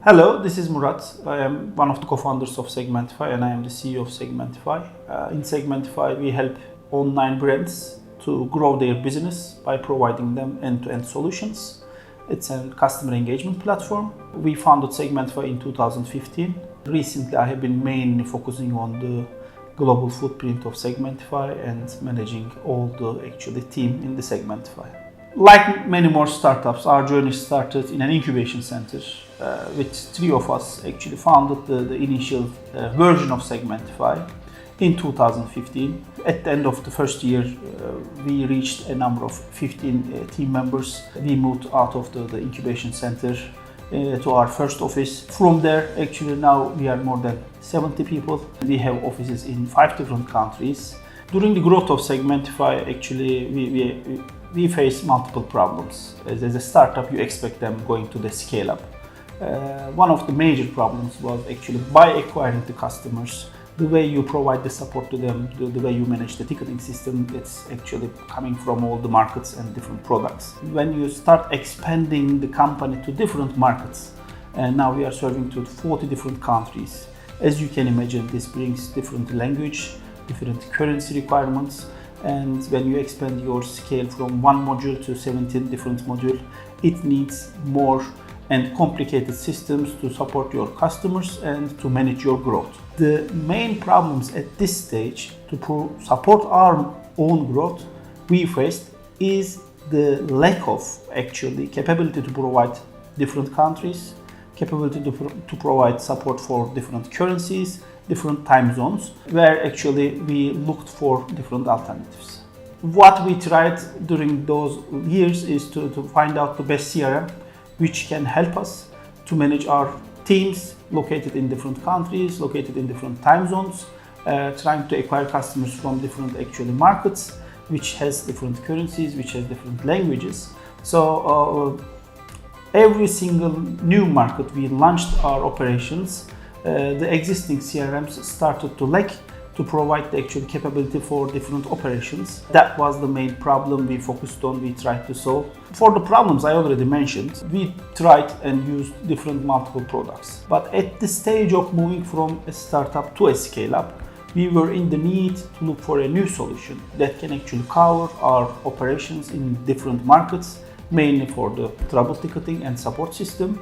Hello, this is Murat. I am one of the co-founders of Segmentify and I am the CEO of Segmentify. In Segmentify, we help online brands to grow their business by providing them end-to-end solutions. It's a customer engagement platform. We founded Segmentify in 2015. Recently, I have been mainly focusing on the global footprint of Segmentify and managing all the team in the Segmentify. Like many more startups, our journey started in an incubation center with three of us actually founded the initial version of Segmentify in 2015. At the end of the first year, we reached a number of 15 team members. We moved out of the incubation center to our first office. From there, actually now we are more than 70 people. We have offices in 5 different countries. During the growth of Segmentify, actually we face multiple problems. As a startup, you expect them going to the scale up. One of the major problems was actually by acquiring the customers, the way you provide the support to them, the way you manage the ticketing system, it's actually coming from all the markets and different products. When you start expanding the company to different markets, and now we are serving to 40 different countries. As you can imagine, this brings different language, different currency requirements, and when you expand your scale from one module to 17 different modules, it needs more and complicated systems to support your customers and to manage your growth. The main problems at this stage to support our own growth we faced is the lack of capability to provide different countries, capability to provide support for different currencies, different time zones, where we looked for different alternatives. What we tried during those years is to find out the best CRM which can help us to manage our teams located in different countries, located in different time zones, trying to acquire customers from different markets, which has different currencies, which has different languages. So every single new market we launched our operations, the existing CRMs started to lack to provide the actual capability for different operations. That was the main problem we focused on, we tried to solve. For the problems I already mentioned, we tried and used different multiple products. But at the stage of moving from a startup to a scale-up, we were in the need to look for a new solution that can actually cover our operations in different markets, mainly for the trouble ticketing and support system,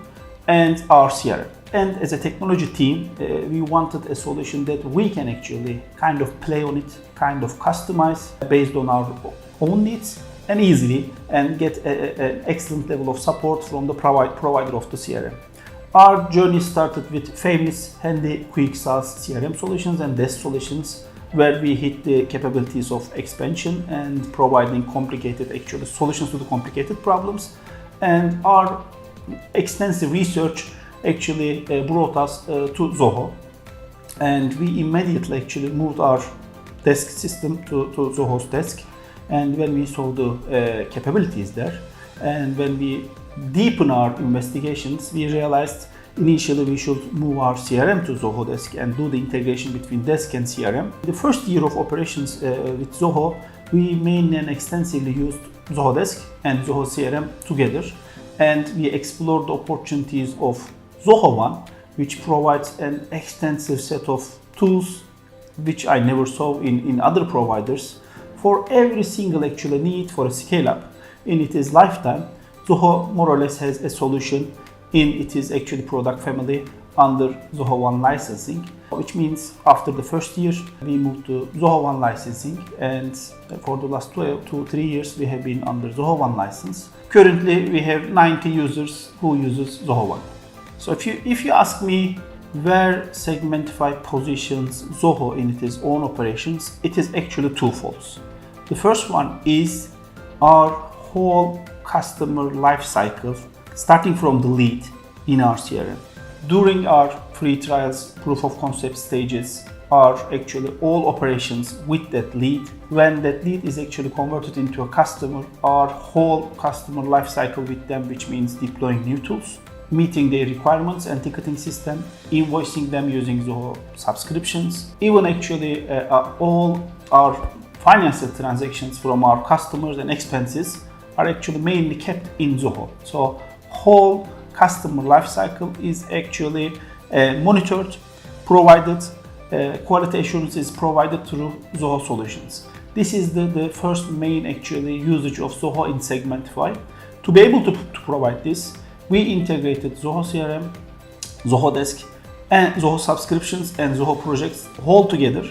and our CRM. And as a technology team, we wanted a solution that we can actually kind of play on it, kind of customize based on our own needs and easily and get an excellent level of support from the provider of the CRM. Our journey started with famous, handy, quick SaaS CRM solutions and desk solutions where we hit the capabilities of expansion and providing complicated solutions to the complicated problems. And our extensive research brought us to Zoho, and we immediately moved our desk system to Zoho's desk. And when we saw the capabilities there, and when we deepened our investigations, we realized initially we should move our CRM to Zoho Desk and do the integration between desk and CRM. The first year of operations with Zoho, we mainly and extensively used Zoho Desk and Zoho CRM together, and we explored the opportunities of Zoho One, which provides an extensive set of tools which I never saw in other providers for every single need for a scale-up. In its lifetime, Zoho more or less has a solution in its product family under Zoho One licensing, which means after the first year we moved to Zoho One licensing, and for the last 2 to 3 years we have been under Zoho One license. Currently we have 90 users who uses Zoho One. So if you ask me where Segmentify positions Zoho in its own operations, it is actually twofold. The first one is our whole customer life cycle, starting from the lead in our CRM. During our free trials, proof of concept stages are all operations with that lead. When that lead is converted into a customer, our whole customer life cycle with them, which means deploying new tools, meeting their requirements and ticketing system, invoicing them using Zoho subscriptions, even all our financial transactions from our customers and expenses are mainly kept in Zoho. So whole customer lifecycle is actually monitored, provided, quality assurance is provided through Zoho solutions. This is the first main actually usage of Zoho in Segmentify. To be able to provide this, we integrated Zoho CRM, Zoho Desk, and Zoho subscriptions and Zoho projects all together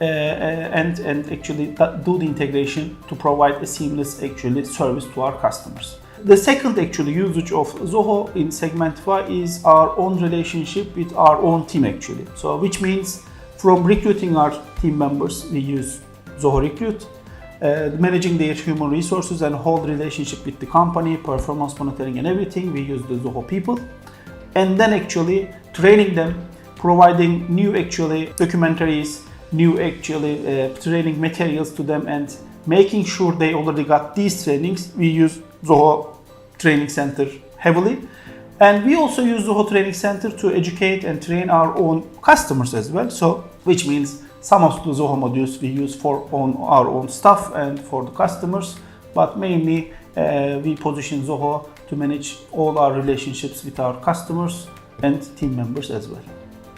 and actually do the integration to provide a seamless actually service to our customers. The second actually usage of Zoho in Segmentify is our own relationship with our own team actually. So which means from recruiting our team members, we use Zoho Recruit, managing their human resources and whole relationship with the company, performance monitoring and everything, we use the Zoho people. And then actually training them, providing new actually documentaries, new actually training materials to them and making sure they already got these trainings. We use Zoho Training Center heavily. And we also use Zoho Training Center to educate and train our own customers as well. So, which means some of the Zoho modules we use for our own staff and for the customers, but mainly we position Zoho to manage all our relationships with our customers and team members as well.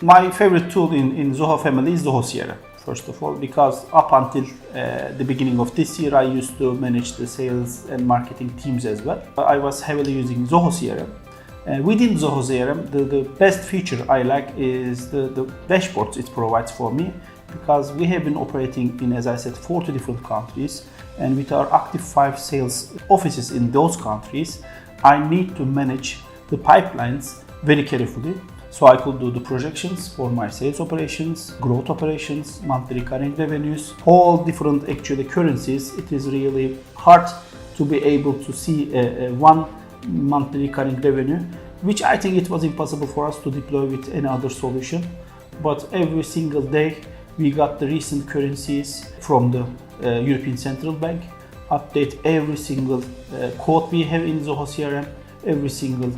My favorite tool in Zoho family is Zoho CRM. First of all, because up until the beginning of this year, I used to manage the sales and marketing teams as well. I was heavily using Zoho CRM. Within Zoho CRM, the best feature I like is the dashboards it provides for me, because we have been operating in, as I said, 40 different countries, and with our active 5 sales offices in those countries, I need to manage the pipelines very carefully. So I could do the projections for my sales operations, growth operations, monthly recurring revenues, all different actually currencies. It is really hard to be able to see one monthly recurring revenue, which I think it was impossible for us to deploy with any other solution. But every single day we got the recent currencies from the European Central Bank, update every single quote we have in Zoho CRM, every single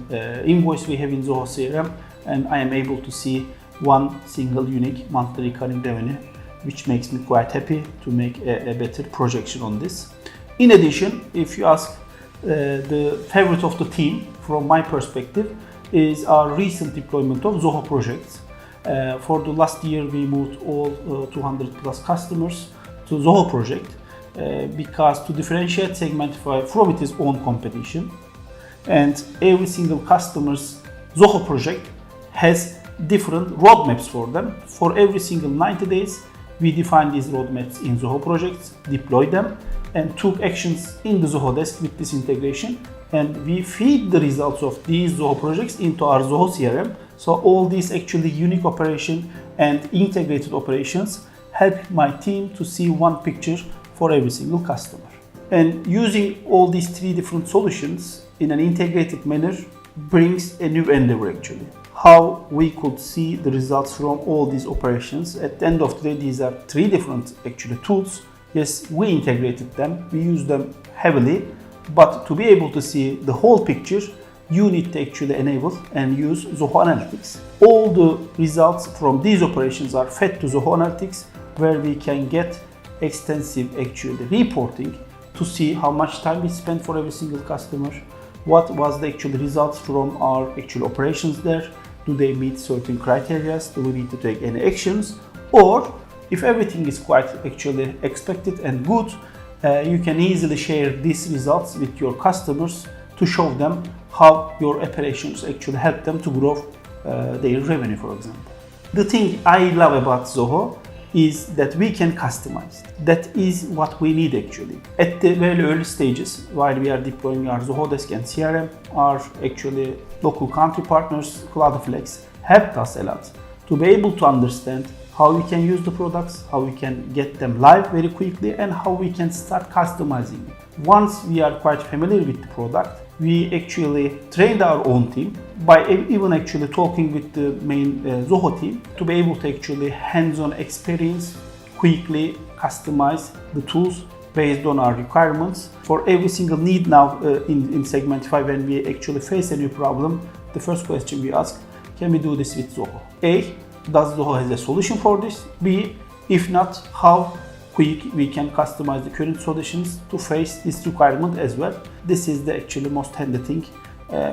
invoice we have in Zoho CRM, and I am able to see one single unique monthly recurring revenue, which makes me quite happy to make a better projection on this. In addition, if you ask the favorite of the team from my perspective is our recent deployment of Zoho projects. For the last year we moved all 200 plus customers to Zoho project because to differentiate Segmentify from its own competition, and every single customer's Zoho project has different roadmaps for them. For every single 90 days, we define these roadmaps in Zoho projects, deploy them, and took actions in the Zoho Desk with this integration. And we feed the results of these Zoho projects into our Zoho CRM. So all these actually unique operation and integrated operations help my team to see one picture for every single customer. And using all these 3 different solutions in an integrated manner brings a new endeavor actually. How we could see the results from all these operations. At the end of the day, these are 3 different actually tools. Yes, we integrated them, we use them heavily, but to be able to see the whole picture, you need to actually enable and use Zoho Analytics. All the results from these operations are fed to Zoho Analytics, where we can get extensive actually reporting to see how much time we spent for every single customer, what was the actual results from our actual operations there, do they meet certain criteria, do we need to take any actions, or if everything is quite actually expected and good, you can easily share these results with your customers to show them how your operations actually help them to grow their revenue, for example. The thing I love about Zoho is that we can customize. That is what we need actually. At the very early stages, while we are deploying our Zoho Desk and CRM, our actually local country partners, Cloudflex, helped us a lot to be able to understand how we can use the products, how we can get them live very quickly, and how we can start customizing it. Once we are quite familiar with the product, we actually trained our own team by even actually talking with the main Zoho team to be able to actually hands-on experience, quickly customize the tools based on our requirements. For every single need now in Segmentify, when we actually face a new problem, the first question we ask, can we do this with Zoho? A, does Zoho has a solution for this? B, if not, how quick we can customize the current solutions to face this requirement as well. This is the actually most handy thing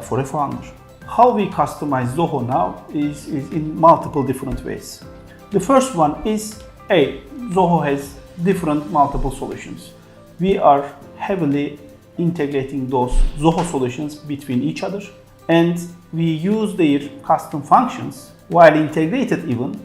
for a founder. how we customize Zoho now is in multiple different ways. The first one is Zoho has different multiple solutions. We are heavily integrating those Zoho solutions between each other, and we use their custom functions while integrated even,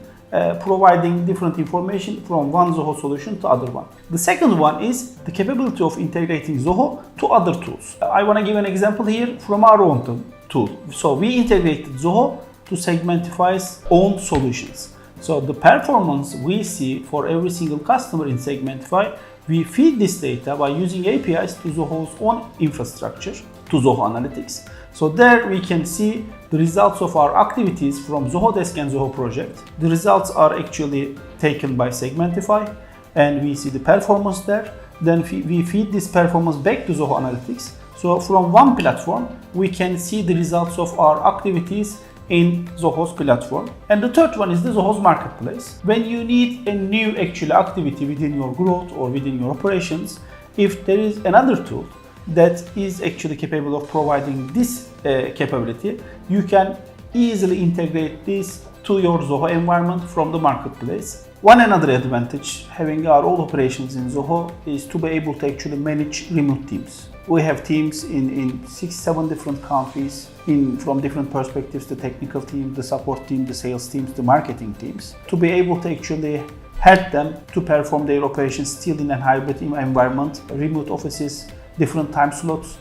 providing different information from one Zoho solution to other one. The second one is the capability of integrating Zoho to other tools. I want to give an example here from our own tool. So we integrated Zoho to Segmentify's own solutions. So the performance we see for every single customer in Segmentify, we feed this data by using APIs to Zoho's own infrastructure, to Zoho Analytics. So there we can see the results of our activities from Zoho Desk and Zoho Project. The results are actually taken by Segmentify, and we see the performance there. Then we feed this performance back to Zoho Analytics. So from one platform, we can see the results of our activities in Zoho's platform. And the third one is the Zoho's marketplace. When you need a new activity within your growth or within your operations, if there is another tool that is actually capable of providing this capability, you can easily integrate this to your Zoho environment from the marketplace. One another advantage having our own operations in Zoho is to be able to actually manage remote teams. We have teams in 6-7 different countries from different perspectives: the technical team, the support team, the sales teams, the marketing teams, to be able to actually help them to perform their operations still in a hybrid environment, remote offices, different time slots,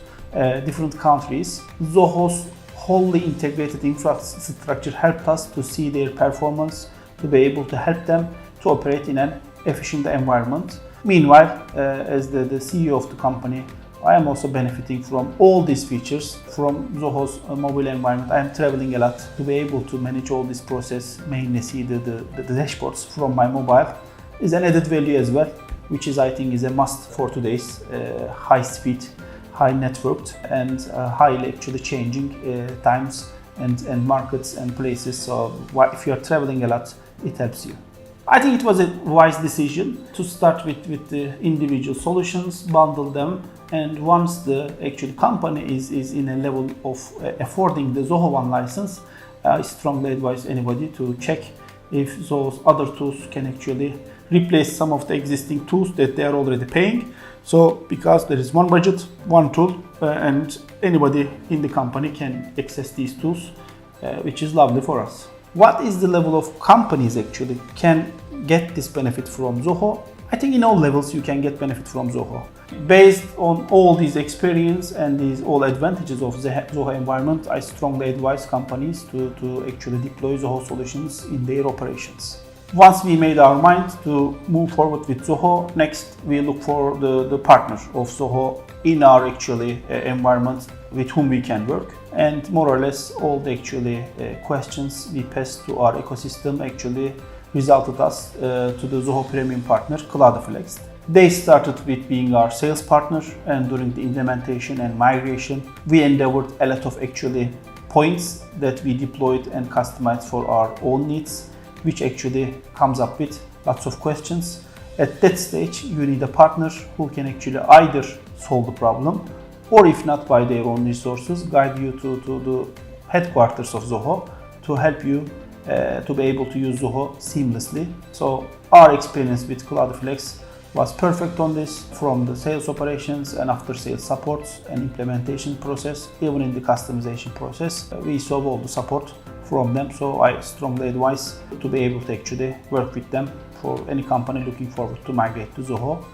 different countries. Zoho's wholly integrated infrastructure helped us to see their performance, to be able to help them to operate in an efficient environment. Meanwhile, as the CEO of the company, I am also benefiting from all these features from Zoho's mobile environment. I am traveling a lot to be able to manage all this process, mainly see the dashboards from my mobile, is an added value as well, which is, I think, is a must for today's high speed, high networked, and highly actually changing times and markets and places. So if you are traveling a lot, it helps you. I think it was a wise decision to start with the individual solutions, bundle them, and once the actual company is in a level of affording the Zoho One license, I strongly advise anybody to check if those other tools can actually replace some of the existing tools that they are already paying. So because there is one budget, one tool, and anybody in the company can access these tools, which is lovely for us. What is the level of companies actually can get this benefit from Zoho? I think in all levels you can get benefit from Zoho. Based on all these experience and these all advantages of the Zoho environment, I strongly advise companies to actually deploy Zoho solutions in their operations. Once we made our mind to move forward with Zoho, next we look for the partner of Zoho in our actually environment with whom we can work. And more or less all the actually questions we passed to our ecosystem actually resulted us to the Zoho Premium partner, Cloudflex. They started with being our sales partner, and during the implementation and migration, we endeavored a lot of actually points that we deployed and customized for our own needs, which actually comes up with lots of questions. At that stage, you need a partner who can actually either solve the problem, or if not by their own resources, guide you to the headquarters of Zoho to help you to be able to use Zoho seamlessly. So our experience with Cloudflex was perfect on this, from the sales operations and after sales supports and implementation process, even in the customization process. We saw all the support from them, so I strongly advise to be able to actually work with them for any company looking forward to migrate to Zoho.